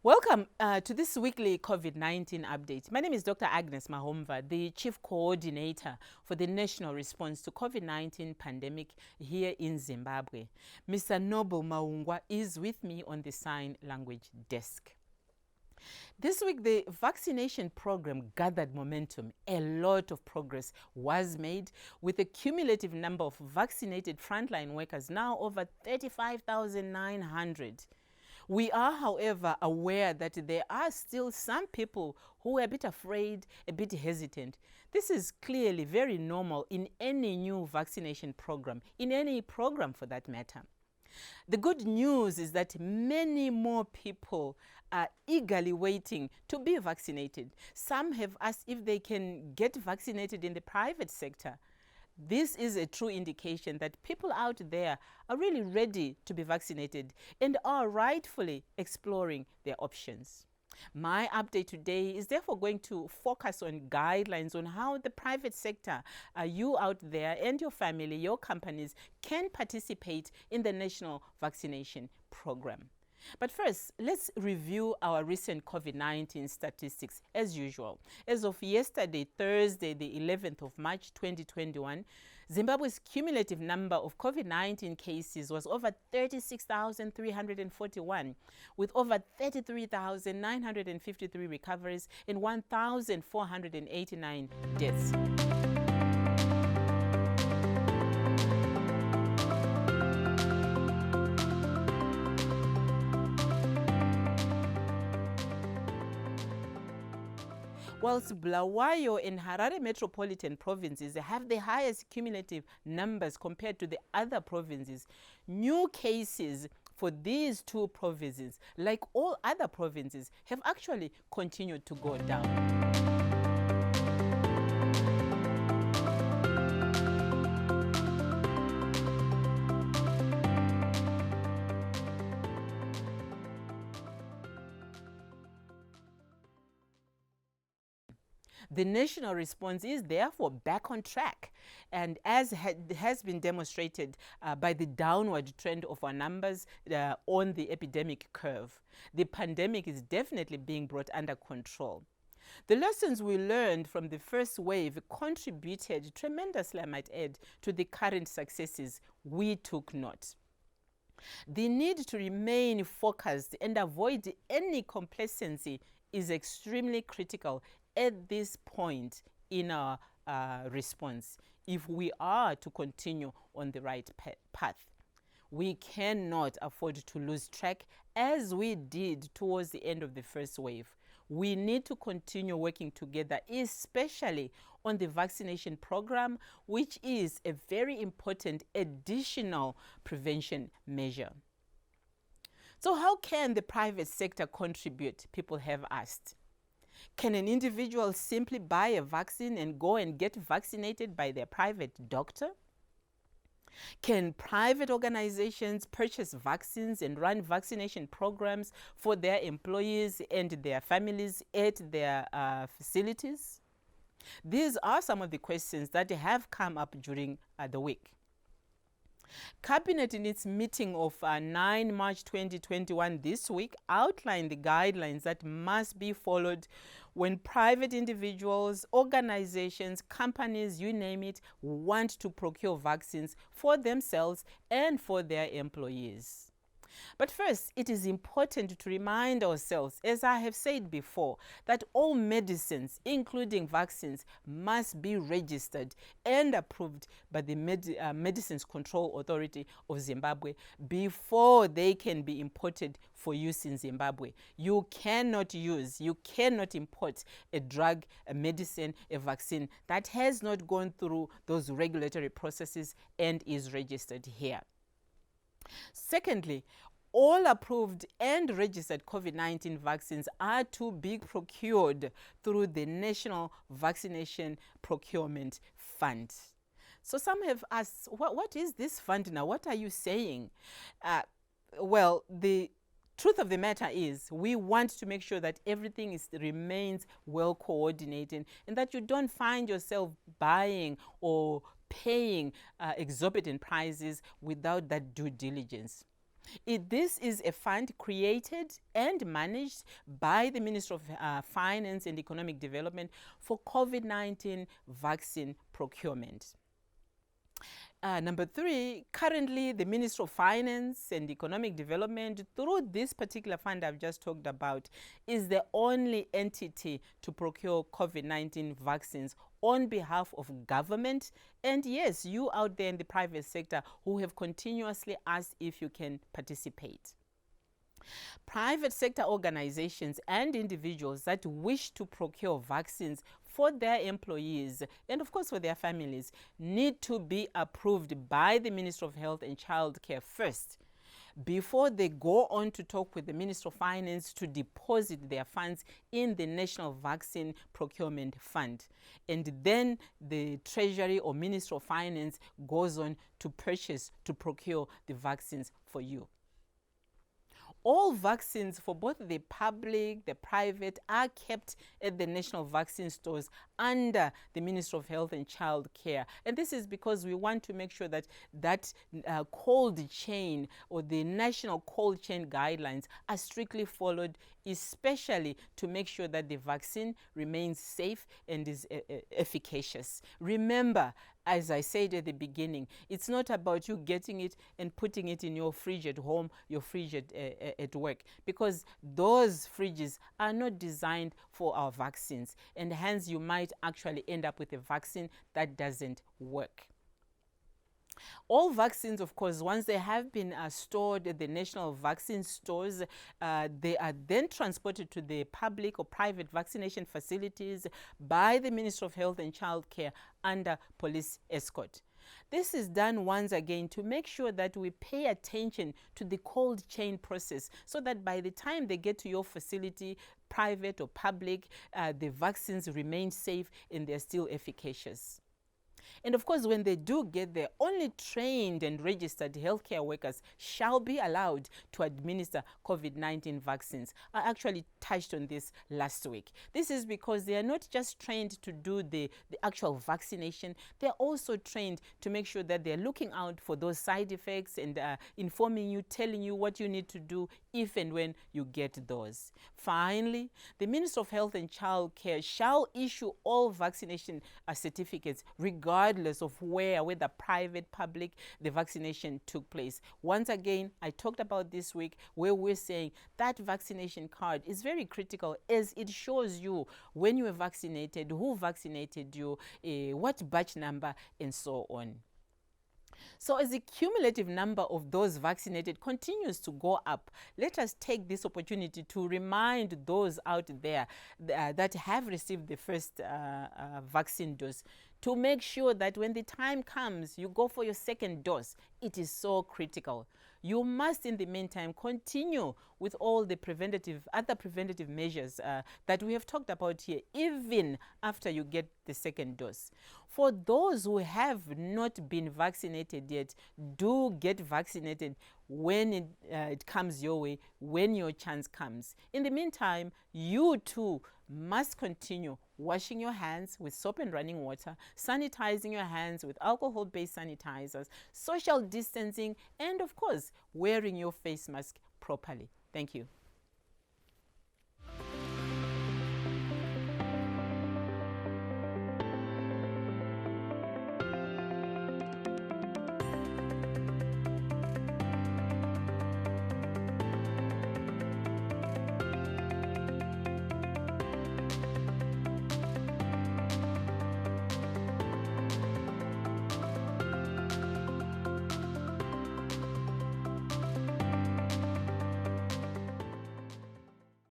Welcome to this weekly COVID-19 update. My name is Dr. Agnes Mahomva, the Chief Coordinator for the National Response to COVID-19 pandemic here in Zimbabwe. Mr. Noble Maungwa is with me on the sign language desk. This week, the vaccination program gathered momentum. A lot of progress was made, with a cumulative number of vaccinated frontline workers now over 35,900. We are, however, aware that there are still some people who are a bit afraid, a bit hesitant. This is clearly very normal in any new vaccination program, in any program for that matter. The good news is that many more people are eagerly waiting to be vaccinated. Some have asked if they can get vaccinated in the private sector. This is a true indication that people out there are really ready to be vaccinated and are rightfully exploring their options. My update today is therefore going to focus on guidelines on how the private sector, you out there and your family, your companies can participate in the national vaccination program. But first, let's review our recent COVID-19 statistics as usual. As of yesterday, Thursday, the 11th of March 2021, Zimbabwe's cumulative number of COVID-19 cases was over 36,341, with over 33,953 recoveries and 1,489 deaths. Whilst Bulawayo and Harare metropolitan provinces have the highest cumulative numbers compared to the other provinces, new cases for these two provinces, like all other provinces, have actually continued to go down. The national response is therefore back on track, and as has been demonstrated by the downward trend of our numbers on the epidemic curve, the pandemic is definitely being brought under control. The lessons we learned from the first wave contributed tremendously, I might add, to the current successes we took note. The need to remain focused and avoid any complacency is extremely critical at this point in our response if we are to continue on the right path. We cannot afford to lose track as we did towards the end of the first wave. We need to continue working together, especially on the vaccination program, which is a very important additional prevention measure. So how can the private sector contribute? People have asked. Can an individual simply buy a vaccine and go and get vaccinated by their private doctor? Can private organizations purchase vaccines and run vaccination programs for their employees and their families at their facilities? These are some of the questions that have come up during the week. Cabinet, in its meeting of 9 March 2021 this week, outlined the guidelines that must be followed when private individuals, organizations, companies, you name it, want to procure vaccines for themselves and for their employees. But first, it is important to remind ourselves, as I have said before, that all medicines, including vaccines, must be registered and approved by the Medicines Control Authority of Zimbabwe before they can be imported for use in Zimbabwe. You cannot import a drug, a medicine, a vaccine that has not gone through those regulatory processes and is registered here. Secondly, all approved and registered COVID-19 vaccines are to be procured through the National Vaccination Procurement Fund. So some have asked, what is this fund now? What are you saying? Well, the truth of the matter is we want to make sure that everything remains well coordinated and that you don't find yourself buying or paying exorbitant prices without that due diligence. This is a fund created and managed by the Ministry of Finance and Economic Development for COVID-19 vaccine procurement. Number three, currently the Ministry of Finance and Economic Development, through this particular fund I've just talked about, is the only entity to procure COVID-19 vaccines on behalf of government. And yes, you out there in the private sector who have continuously asked if you can participate. Private sector organizations and individuals that wish to procure vaccines for their employees and of course for their families need to be approved by the Ministry of Health and Child Care first, before they go on to talk with the Ministry of Finance to deposit their funds in the National Vaccine Procurement Fund. And then the Treasury or Ministry of Finance goes on to procure the vaccines for you. All vaccines for both the public, the private, are kept at the national vaccine stores under the Ministry of Health and Child Care. And this is because we want to make sure that cold chain or the national cold chain guidelines are strictly followed, especially to make sure that the vaccine remains safe and is efficacious. Remember, as I said at the beginning, it's not about you getting it and putting it in your fridge at home, your fridge at work, because those fridges are not designed for our vaccines, and hence you might actually end up with a vaccine that doesn't work. All vaccines, of course, once they have been stored at the national vaccine stores, they are then transported to the public or private vaccination facilities by the Ministry of Health and Child Care under police escort. This is done once again to make sure that we pay attention to the cold chain process, so that by the time they get to your facility, private or public, the vaccines remain safe and they're still efficacious. And of course, when they do get there, only trained and registered healthcare workers shall be allowed to administer COVID-19 vaccines. I actually touched on this last week. This is because they are not just trained to do the actual vaccination, they're also trained to make sure that they're looking out for those side effects and informing you, telling you what you need to do if and when you get those. Finally, the Ministry of Health and Child Care shall issue all vaccination certificates regardless of whether private, public, the vaccination took place. Once again, I talked about this week where we're saying that vaccination card is very critical, as it shows you when you were vaccinated, who vaccinated you, what batch number, and so on. So as the cumulative number of those vaccinated continues to go up, let us take this opportunity to remind those out there that have received the first vaccine dose to make sure that when the time comes, you go for your second dose. It is so critical. You must, in the meantime, continue with all the other preventative measures that we have talked about here, even after you get the second dose. For those who have not been vaccinated yet, do get vaccinated when it comes your way, when your chance comes. In the meantime, you too must continue washing your hands with soap and running water, sanitizing your hands with alcohol-based sanitizers, social distancing, and of course, wearing your face mask properly. Thank you.